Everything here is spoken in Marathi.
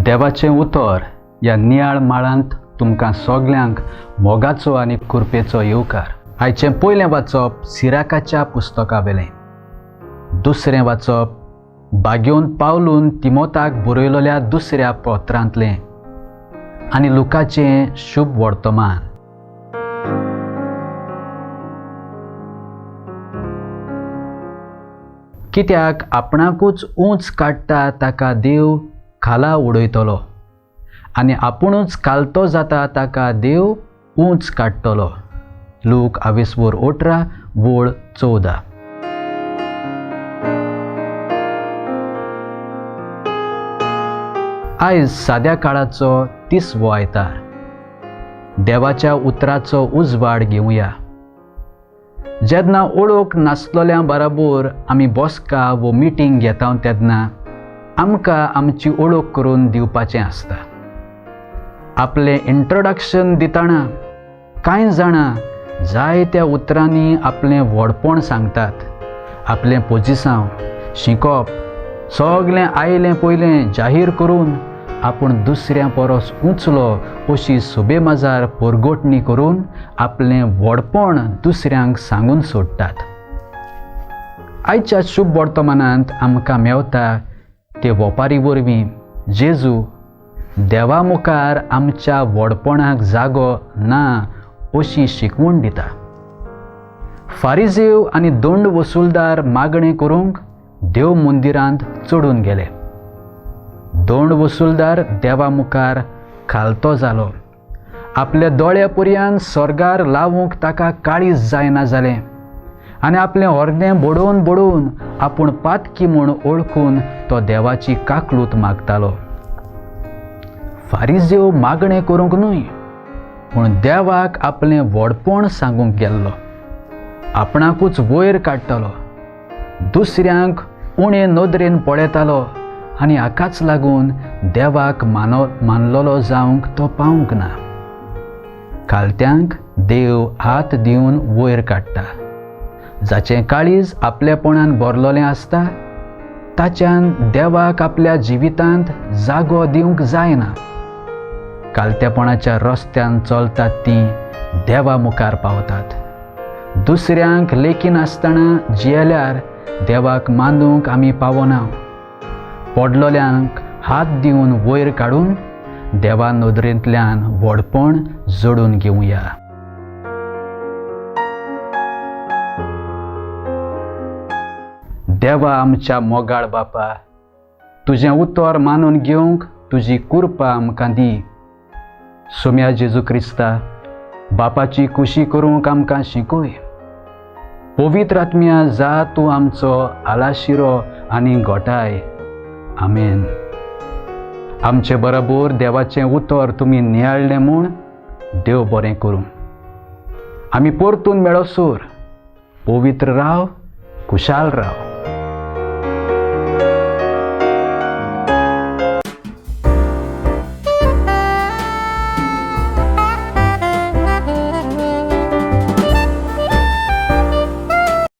देवाचें उतर ह्या नियाळ माळांत तुमकां सगल्यांक मोगाचो आनी कृपेचो येवकार। आयचें पयलें वाचप सिराकाच्या पुस्तका वेलें, दुसरें वाचप बाग्योन पावलून तिमोथाक बरयलोल्या दुसऱ्या पत्रांतलें आनी लुकाचें शुभ वर्तमान। कित्याक आपणाकूच उंच काडटा ताका देव खाला उडयतलो आनी आपुणूच खालतो जाता ताका देव उंच काडटलो। लूक 22:18 वोळ 14। आयज साद्या काळाचो 30वो आयतार। देवाच्या उतराचो उजवाड घेवया। जेन्ना ओळख नासलोल्या बराबर आमी बसका वो मिटींग घेता तेन्ना आमकां आमची ओळख करून दिवपाचें आसता। आपलें इंट्रोडक्शन दितना कांय जाणां जायत्या उतरांनी आपलें व्हडपण सांगतात। आपलें पोजिसांव शिकप सगलें आयलें पयलें जाहीर करून आपूण दुसऱ्या परस उंचलो अशी सुबेमजार परगोटणी करून आपलें व्हडपण दुसऱ्यांक सांगून सोडटात। आयच्या शुभ वर्तमानांत आमकां मेवता ते ओपारी वरवीं जेजू देवा मुखार आमच्या व्हडपणाक जागो ना अशी शिकवण दिता। फारिजेव आनी दंड वसूलदार मागणें करूंक देव मंदिरांत चडून गेले। दंड वसूलदार देवा मुखार खालतो जालो। आपल्या दोळ्या पर्यंत स्वर्गार लावूंक ताका काळीज जायना जालें आनी आपलें अर्दें बडोवन बडोवन आपूण पातकी म्हूण ओळखून तो देवाची काकलूत मागतालो। फारिजेव मागणें करूंक न्हय पूण देवाक आपलें व्हडपण सांगूंक गेल्लो। आपणाकूच वयर काडटलो, दुसऱ्यांक उणे नदरेन पळयतालो आनी हाकाच लागून देवाक मानलोलो जावंक तो पावूंक ना। खालत्यांक देव हात दिवन वयर काडटा। जाचें काळीज आपलेपणान भरलोलें आसता ताच्यान देवाक आपल्या जिवितांत जागो दिवंक जायना। कालतेपणाच्या रस्त्यान चलतात तीं देवा मुखार पावतात। दुसऱ्यांक लेखीन आसतना जियेल्यार देवाक मानूंक आमी पावना। पडलोल्यांक हात दिवन वयर काडून देवा नदरेंतल्यान व्हडपण जोडून घेवया। देवा आमच्या मोगाळ बापा, तुजें उतर मानून घेवंक तुजी कृपा आमकां दी। सोम्या जेजू क्रिस्ता, बापाची खुशी करूंक आमकां शिकय। पवित्र आत्म्या जा तूं आमचो आलाशिरो आनी घोटाय। आमेन। आमचे बरोबर देवाचें उतर तुमी नियाळ्ळें म्हूण देव बरें करूं। आमी परतून मेळोसोर पवित्र राव, खुशाल राव।